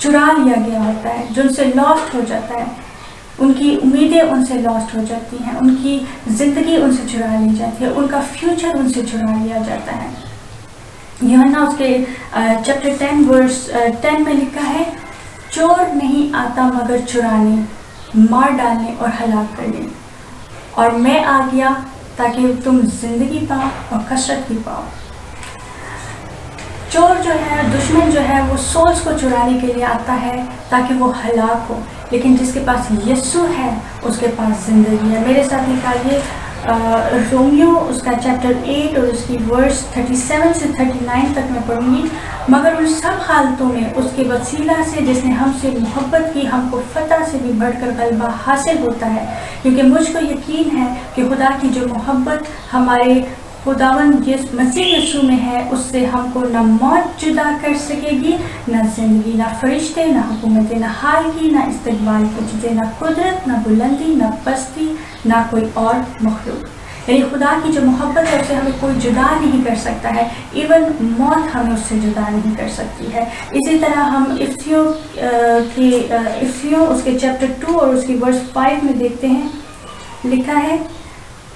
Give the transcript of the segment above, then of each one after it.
چرا لیا گیا ہوتا ہے، جو ان سے لاسٹ ہو جاتا ہے، ان کی امیدیں ان سے لاسٹ ہو جاتی ہیں، ان کی زندگی ان سے چرا لی جاتی ہے، ان کا فیوچر ان سے چرا لیا جاتا ہے۔ یوحنا اس کے چیپٹر 10 ورس 10 میں لکھا ہے، چور نہیں آتا مگر چرانے، مار ڈالنے اور ہلاک کرنے، اور میں آ گیا تاکہ تم زندگی پاؤ اور کثرت بھی پاؤ۔ چور جو ہے، دشمن جو ہے، وہ سولز کو چرانے کے لیے آتا ہے تاکہ وہ ہلاک ہو، لیکن جس کے پاس یسوع ہے اس کے پاس زندگی ہے۔ میرے ساتھ نکالیے رومیو اس کا چیپٹر 8 اور اس کی ورس 37 سے 39 تک میں پڑھوں گی۔ مگر ان سب حالتوں میں اس کے وسیلہ سے جس نے ہم سے محبت کی، ہم کو فتح سے بھی بڑھ کر غلبہ حاصل ہوتا ہے، کیونکہ مجھ کو یقین ہے کہ خدا کی جو محبت ہمارے خداوند مسیح یسوع میں ہے، اس سے ہم کو نہ موت جدا کر سکے گی، نہ زندگی، نہ فرشتے، نہ حکومت، نہ حال کی، نہ استقبال کی چیزیں، نہ قدرت، نہ بلندی، نہ پستی، نہ کوئی اور مخلوق۔ یعنی خدا کی جو محبت ہے اسے ہمیں کوئی جدا نہیں کر سکتا ہے، ایون موت ہمیں اس سے جدا نہیں کر سکتی ہے۔ اسی طرح ہم افسیوں اس کے چیپٹر 2 اور اس کی ورس 5 میں دیکھتے ہیں، لکھا ہے،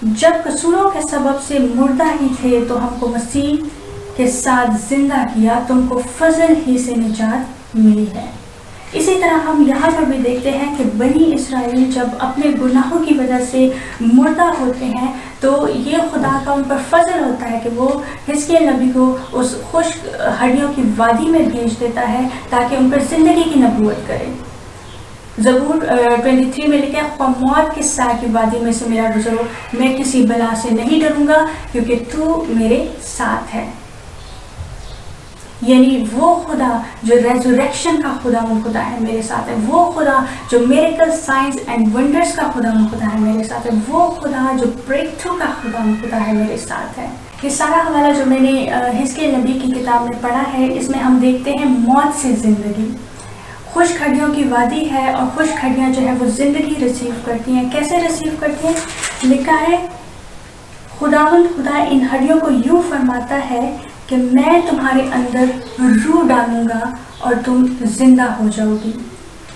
جب قصوروں کے سبب سے مردہ ہی تھے تو ہم کو مسیح کے ساتھ زندہ کیا، تم کو فضل ہی سے نجات ملی ہے۔ اسی طرح ہم یہاں پر بھی دیکھتے ہیں کہ بنی اسرائیل جب اپنے گناہوں کی وجہ سے مردہ ہوتے ہیں تو یہ خدا کا ان پر فضل ہوتا ہے کہ وہ حزقیل نبی کو اس خشک ہڈیوں کی وادی میں بھیج دیتا ہے تاکہ ان پر زندگی کی نبوت کرے۔ زبور 23 میں لکھا ہے، خواہ موت کے سائے کی وادی میں سے میرا گزرو، میں کسی بلا سے نہیں ڈروں گا کیونکہ تو میرے ساتھ ہے۔ یعنی وہ خدا جو ریزوریکشن کا خدا ہے میرے ساتھ ہے، وہ خدا جو میریکل سائنس اینڈ ونڈرز کا خدا ہے میرے ساتھ ہے، وہ خدا جو بریک تھرو کا خدا ہے میرے ساتھ ہے۔ یہ سارا حوالہ جو میں نے حزقیل نبی کی کتاب میں پڑھا ہے، اس میں ہم دیکھتے ہیں موت سے زندگی، خشک ہڈیوں کی وادی ہے، اور خشک ہڈیاں جو ہے وہ زندگی ریسیو کرتی ہیں۔ کیسے ریسیو کرتی ہیں؟ لکھا ہے، خدا ان ہڈیوں کو یوں فرماتا ہے کہ میں تمہارے اندر روح ڈالوں گا اور تم زندہ ہو جاؤ گی۔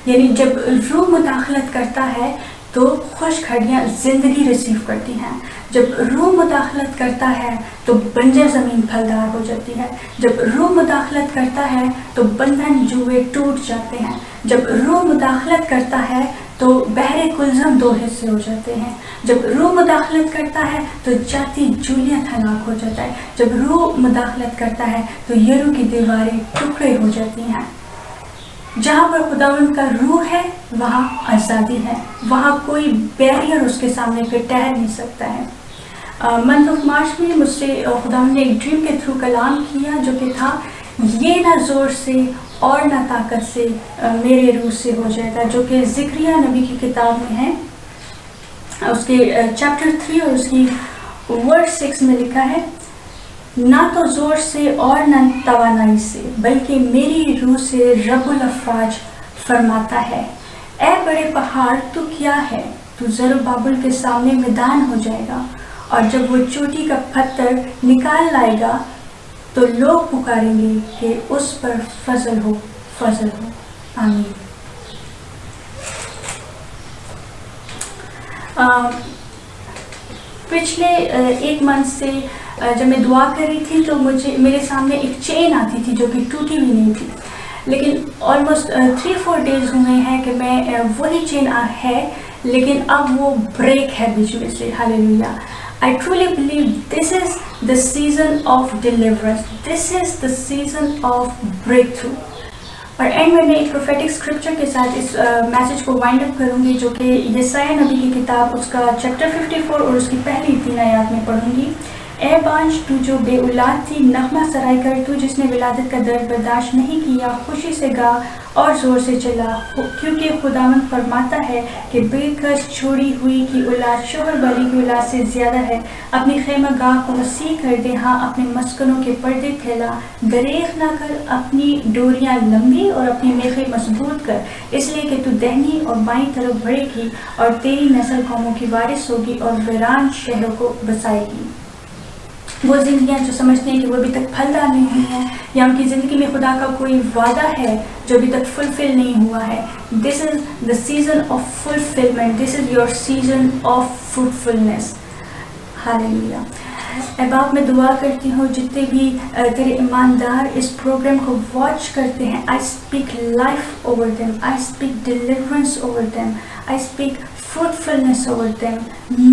یعنی جب روح مداخلت کرتا ہے تو خشک ہڈیاں زندگی ریسیو کرتی ہیں، جب روح مداخلت کرتا ہے تو بنجر زمین پھلدار ہو جاتی ہے، جب روح مداخلت کرتا ہے تو بندھن جوئے ٹوٹ جاتے ہیں، جب روح مداخلت کرتا ہے تو بحر کلزم 2 حصے ہو جاتے ہیں، جب روح مداخلت کرتا ہے تو جاتی جولیت ہلاک ہو جاتا ہے، جب روح مداخلت کرتا ہے تو یرو کی دیواریں ٹکڑے ہو جاتی ہیں۔ جہاں پر خداوند کا روح ہے وہاں آزادی ہے، وہاں کوئی بیریئر اس کے سامنے پہ ٹہر نہیں سکتا ہے۔ منتھ آف مارچ میں مجھ سے خداوند نے ایک ڈریم کے تھرو کلام کیا جو کہ تھا، یہ نہ زور سے اور نہ طاقت سے میرے روح سے ہو جائے گا، جو کہ زکریا نبی کی کتاب میں ہے، اس کے چیپٹر 3 اور اس کی ورس 6 میں لکھا ہے، نہ تو زور سے اور نہ توانائی سے بلکہ میری روح سے رب الافواج فرماتا ہے، اے بڑے پہاڑ تو کیا ہے، تو زربابل کے سامنے میدان ہو جائے گا، اور جب وہ چوٹی کا پتھر نکال لائے گا تو لوگ پکاریں گے کہ اس پر فضل ہو، فضل ہو، آمین۔ پچھلے 1 منتھ سے جب میں دعا کر رہی تھی تو میرے سامنے ایک چین آتی تھی جو کہ ٹوٹی بھی نہیں تھی، لیکن آلموسٹ 3-4 ڈیز ہوئے ہیں کہ میں وہی چین ہے، لیکن اب وہ بریک ہے بیچ میں سے۔ ہاللیلویا! I truly believe this is the season of deliverance. This is the season of breakthrough. اور اینڈ میں ایک پروفیٹک اسکرپچر کے ساتھ اس میسج کو وائنڈ اپ کروں گی، جو کہ یسایا نبی کی کتاب اس کا چیپٹر 54 اور اس کی پہلی 3 آیات میں پڑھوں گی۔ اے بانج تو جو بے اولاد تھی، نغمہ سرائی کر، تو جس نے ولادت کا درد برداشت نہیں کیا، خوشی سے گا اور زور سے چلا، کیونکہ خداوند فرماتا ہے کہ بے کس چھوڑی ہوئی کی اولاد شوہر والی کی اولاد سے زیادہ ہے۔ اپنی خیمہ گاہ کو وسیع کر دے، ہاں اپنے مسکنوں کے پردے پھیلا، دریغ نہ کر، اپنی ڈوریاں لمبی اور اپنی میخیں مضبوط کر، اس لیے کہ تو دہنی اور بائیں طرف بڑھے گی اور تیری نسل قوموں کی وارث ہوگی اور ویران شہروں کو بسائے گی۔ وہ زندگیاں جو سمجھتے ہیں کہ وہ ابھی تک پھلدار نہیں ہوئی ہیں, یا ان کی زندگی میں خدا کا کوئی وعدہ ہے جو ابھی تک فلفل نہیں ہوا ہے. This is the season of fulfilment, this is your season of fruitfulness. Hallelujah. اے باپ, میں دعا کرتی ہوں جتنے بھی تیرے ایماندار اس پروگرام کو واچ کرتے ہیں, I speak life over them, I speak deliverance over them, I speak fruitfulness over them.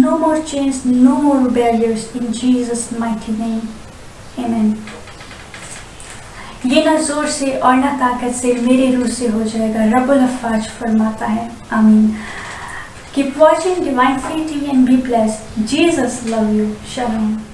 No more chains, no more barriers, in Jesus' mighty name. Amen. یہ نہ زور سے اور نہ طاقت سے, میرے روح سے ہو جائے گا, رب الافواج فرماتا ہے. آمین. Keep watching Divine Faith TV and be blessed. Jesus love you. Shalom.